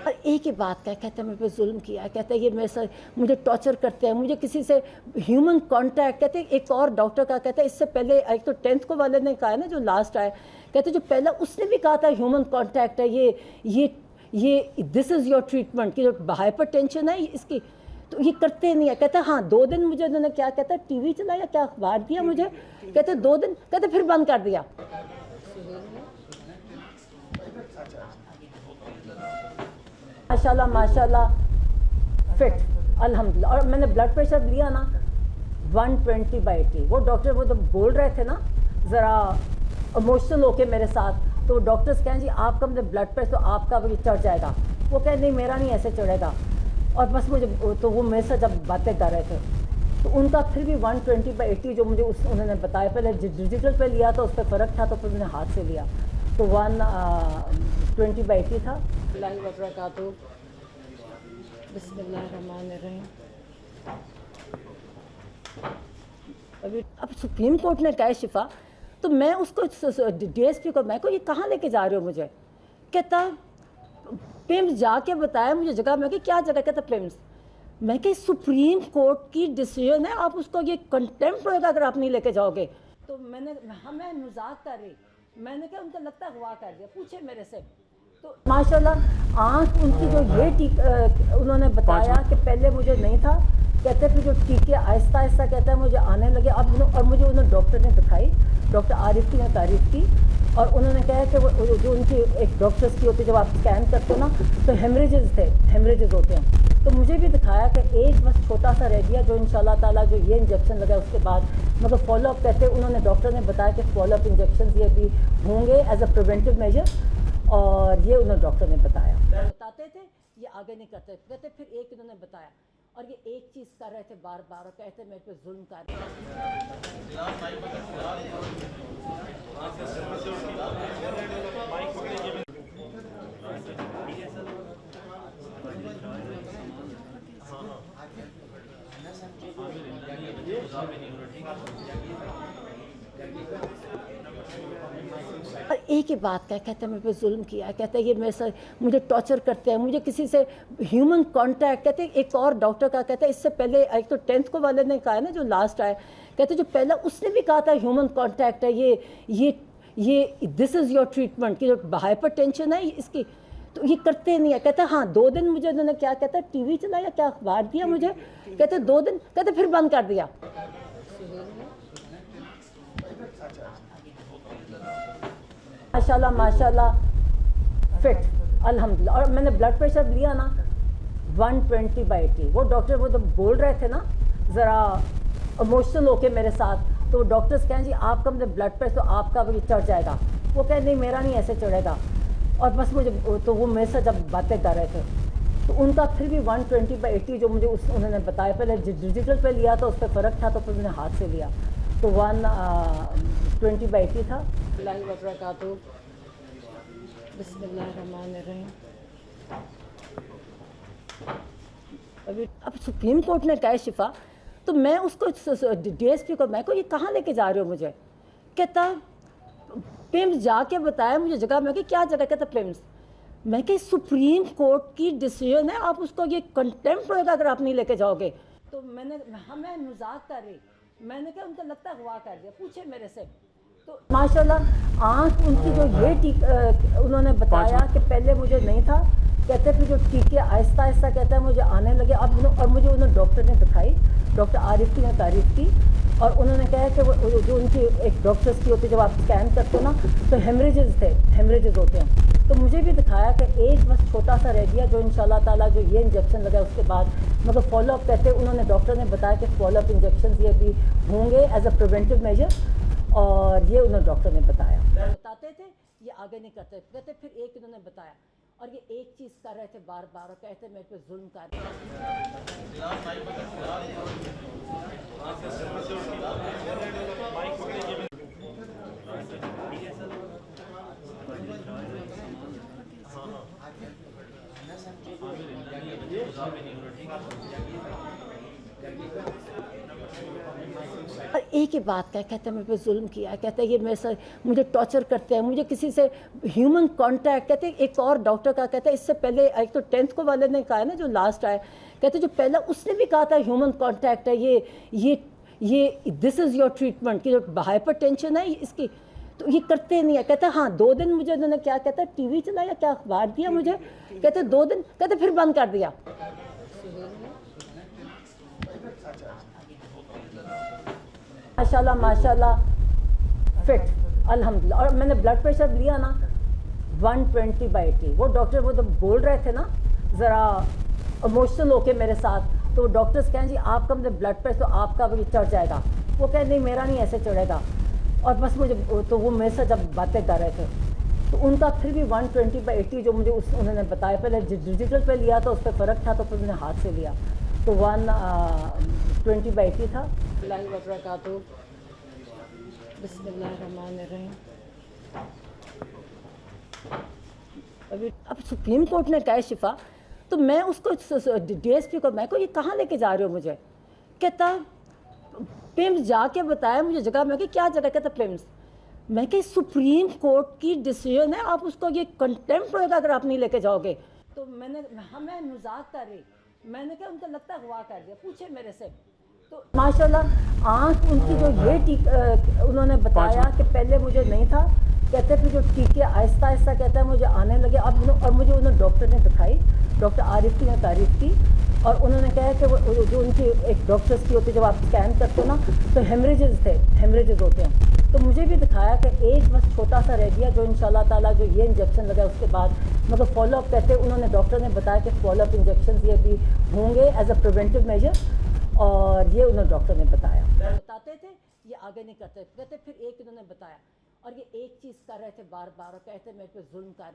और एक ही बात कहते हैं मेरे पे जुल्म किया है, कहते हैं ये मेरे से मुझे टॉर्चर करते हैं, मुझे किसी से ह्यूमन कांटेक्ट, कहते हैं एक और डॉक्टर का कहते हैं इससे पहले एक तो 10th को वाले ने कहा है ना जो लास्ट आए, कहते जो पहला उसने भी कहा था ह्यूमन कांटेक्ट है, ये दिस इज़ योर ट्रीटमेंट की जो हाइपर टेंशन है इसकी, तो ये करते नहीं है। कहते हाँ 2 दिन मुझे उन्होंने क्या कहता है टीवी चलाया क्या अखबार दिया मुझे, कहते 2 दिन, कहते फिर बंद कर दिया। माशाल्लाह माशाल्लाह फिट अल्हम्दुलिल्लाह। और मैंने ब्लड प्रेशर लिया ना 120/80। वो डॉक्टर वो तो बोल रहे थे ना ज़रा इमोशनल होके मेरे साथ, तो डॉक्टर्स कहें जी आपका मतलब ब्लड प्रेशर तो आपका भी चढ़ जाएगा, वो कहें नहीं मेरा नहीं ऐसे चढ़ेगा। और बस मुझे तो वो मेरे से जब बातें कर रहे थे तो उनका फिर भी 120/80 जो मुझे उन्होंने बताया, पहले डिजिटल पे लिया था उस पर फ़र्क था तो फिर मैंने हाथ से लिया तो 120/80 था। बिस्मिल्लाहिर्रहमानिर्रहीम। अभी अब सुप्रीम कोर्ट ने कहा है शिफा, तो मैं उसको DSP को मैं को ये कहाँ लेके जा रहे हो मुझे, कहता पिम्स जाके बताया मुझे जगह, मैं कि क्या जगह, कहता पिम्स, मैं कि सुप्रीम कोर्ट की डिसीजन है, आप उसको ये कंटेम्प्ट होगा अगर आप नहीं लेके जाओगे। तो मैं मजाक कर रही, मैंने क्या उनका लगता है हुआ कर दिया, पूछे मेरे से। तो माशाल्लाह आँख उनकी जो ये उन्होंने बताया कि पहले मुझे नहीं था, कहते फिर जो टीके आहिस्ता आहिस्ता कहता है मुझे आने लगे। अब और मुझे उन्होंने डॉक्टर ने दिखाई, डॉक्टर आरिफ की ने तारीफ की, और उन्होंने कहा कि वो जो उनकी एक डॉक्टर्स की होती है जब आप स्कैन करते हो ना तो हेमरेजेस होते हैं, तो मुझे भी दिखाया कि एक बस छोटा सा रह गया जो इंशाल्लाह ताला जो ये इंजेक्शन लगा उसके बाद मतलब फॉलोअप कहते उन्होंने डॉक्टर ने बताया कि फॉलोअप इंजेक्शन ये भी होंगे एज अ प्रिवेंटिव मेजर, और ये उन्होंने डॉक्टर ने बताया। बताते थे ये आगे नहीं करते, कहते फिर एक इन्होंने बताया और ये एक चीज़ कर रहे थे बार बार, और कहते मेरे पे जुल्म कर रहे और एक ही बात कहते हैं मेरे पे जुल्म किया है, कहते हैं ये मेरे से मुझे टॉर्चर करते हैं, मुझे किसी से ह्यूमन कांटेक्ट, कहते एक और डॉक्टर का कहते हैं इससे पहले एक तो 10th को वाले ने कहा है ना जो लास्ट आए, कहते जो पहला उसने भी कहा था ह्यूमन कांटेक्ट है, ये दिस इज़ योर ट्रीटमेंट की जो हाइपर टेंशन है इसकी, तो ये करते नहीं है। कहते हाँ 2 दिन मुझे उन्होंने क्या कहता है टीवी चलाया क्या अखबार दिया मुझे, कहते 2 दिन, कहते फिर बंद कर दिया। माशाल्लाह माशाल्लाह फिट अल्हम्दुलिल्लाह। और मैंने ब्लड प्रेशर लिया ना 120/80। वो डॉक्टर वो तो बोल रहे थे ना ज़रा इमोशनल होके मेरे साथ, तो डॉक्टर्स कहें जी आपका मतलब ब्लड प्रेशर तो आपका भी चढ़ जाएगा, वो कहें नहीं मेरा नहीं ऐसे चढ़ेगा। और बस मुझे तो वो मेरे से जब बातें कर रहे थे तो उनका फिर भी 120/80 जो मुझे उन्होंने बताया, पहले डिजिटल पे लिया था उस पर फ़र्क था तो फिर मैंने हाथ से लिया तो 120/80 था। बिस्मिल्लाहिर्रहमानिर्रहीम। अभी अब सुप्रीम कोर्ट ने कहा है शिफा, तो मैं उसको DSP को मैं को ये कहाँ लेके जा रहे हो मुझे, कहता पिम्स जाके बताया मुझे जगह, मैं कि क्या जगह, कहता पिम्स, मैं कि सुप्रीम कोर्ट की डिसीजन है, आप उसको ये कंटेम्प्ट होगा अगर आप नहीं लेके जाओगे। तो मैं मजाक कर रही, मैंने क्या उनका लगता है हुआ कर दिया, पूछे मेरे से। तो माशाल्लाह आँख उनकी जो ये उन्होंने बताया कि पहले मुझे नहीं था, कहते फिर जो टीके आहिस्ता आहिस्ता कहता है मुझे आने लगे। अब और मुझे उन्होंने डॉक्टर ने दिखाई, डॉक्टर आरिफ की ने तारीफ की, और उन्होंने कहा कि वो जो उनकी एक डॉक्टर्स की होती है जब आप स्कैन करते हो ना तो हेमरेजेस होते हैं, तो मुझे भी दिखाया कि एक बस छोटा सा रह गया जो इंशाल्लाह ताला जो ये इंजेक्शन लगा उसके बाद मतलब फॉलोअप कहते उन्होंने डॉक्टर ने बताया कि फॉलोअप इंजेक्शन ये भी होंगे एज अ प्रिवेंटिव मेजर, और ये उन्होंने डॉक्टर ने बताया। बताते थे ये आगे नहीं करते, कहते फिर एक इन्होंने बताया और ये एक चीज़ कर रहे थे बार बार, और कहते मेरे पे जुल्म कर रहे और एक ही बात कहते हैं मेरे पे जुल्म किया है, कहते हैं ये मेरे साथ मुझे टॉर्चर करते हैं, मुझे किसी से ह्यूमन कांटेक्ट, कहते हैं एक और डॉक्टर का कहते हैं इससे पहले एक तो 10th को वाले ने कहा है ना जो लास्ट आए, कहते जो पहला उसने भी कहा था ह्यूमन कांटेक्ट है, ये दिस इज़ योर ट्रीटमेंट की जो हाइपर टेंशन है इसकी, तो ये करते नहीं है। कहते हाँ 2 दिन मुझे उन्होंने क्या कहता है टीवी चलाया क्या अखबार दिया मुझे, कहते 2 दिन, कहते फिर बंद कर दिया। माशाल्लाह माशाल्लाह फिट अल्हम्दुलिल्लाह। और मैंने ब्लड प्रेशर लिया ना 120/80, वो डॉक्टर वो तो बोल रहे थे ना ज़रा इमोशनल होके मेरे साथ, तो डॉक्टर्स कहें जी आपका मतलब ब्लड प्रेशर तो आपका भी चढ़ जाएगा, वो कहें नहीं मेरा नहीं ऐसे चढ़ेगा। और बस मुझे तो वो मेरे से जब बातें कर रहे थे तो उनका फिर भी 120/80 जो मुझे उन्होंने बताया, पहले डिजिटल पे लिया था उस पर फ़र्क था तो फिर मैंने हाथ से लिया तो 120/80 था। बिस्मिल्लाहिर्रहमानिर्रहीम। अब सुप्रीम कोर्ट ने कहा है शिफा, तो मैं उसको DSP को मैं को ये कहाँ लेके जा रहे हो मुझे, कहता पिम्स जाके बताया मुझे जगह, मैं कि क्या जगह, कहता पिम्स, मैं कि सुप्रीम कोर्ट की डिसीजन है, आप उसको ये कंटेम्प्ट होगा अगर आप नहीं लेके जाओगे। तो मैं मजाक कर रही, मैंने क्या उनको लगता अगवा कर दिया, पूछे मेरे से। तो माशाल्लाह आँख उनकी जो ये उन्होंने बताया कि पहले मुझे नहीं था, कहते फिर जो टीके आहिस्ता आहिस्ता कहता है मुझे आने लगे। अब और मुझे उन्होंने डॉक्टर ने दिखाई, डॉक्टर आरिफ की ने तारीफ की, और उन्होंने कहा कि वो जो उनकी एक डॉक्टर्स की होती है जब आप स्कैन करते हो ना तो हेमरेजेस होते हैं, तो मुझे भी दिखाया कि एक बस छोटा सा रह गया जो इंशाल्लाह ताला जो ये इंजेक्शन लगा उसके बाद मतलब फॉलोअप कहते उन्होंने डॉक्टर ने बताया कि फॉलोअप इंजेक्शन ये भी होंगे एज अ प्रिवेंटिव मेजर, और ये उन्होंने डॉक्टर ने बताया। बताते थे ये आगे नहीं करते, कहते फिर एक इन्होंने बताया और ये एक चीज़ कर रहे थे बार बार और कहते मेरे पे जुल्म कर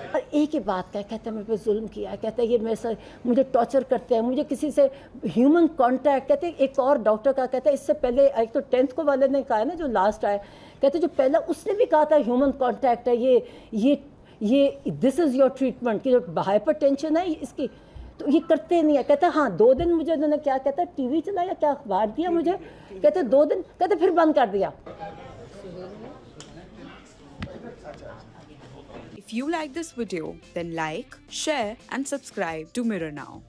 और एक ही बात कहते हैं मेरे पे जुल्म किया है, कहते हैं ये मेरे साथ मुझे टॉर्चर करते हैं, मुझे किसी से ह्यूमन कांटेक्ट, कहते हैं एक और डॉक्टर का कहते हैं इससे पहले एक तो 10th को वाले ने कहा है ना जो लास्ट आए, कहते जो पहला उसने भी कहा था ह्यूमन कांटेक्ट है, ये दिस इज़ योर ट्रीटमेंट की जो हाइपर टेंशन है इसकी, तो ये करते नहीं है। कहते हाँ 2 दिन मुझे उन्होंने क्या कहता है टीवी चलाया क्या अखबार दिया मुझे, कहते 2 दिन, कहते फिर बंद कर दिया। If you like this video, then like, share and subscribe to Mirror Now.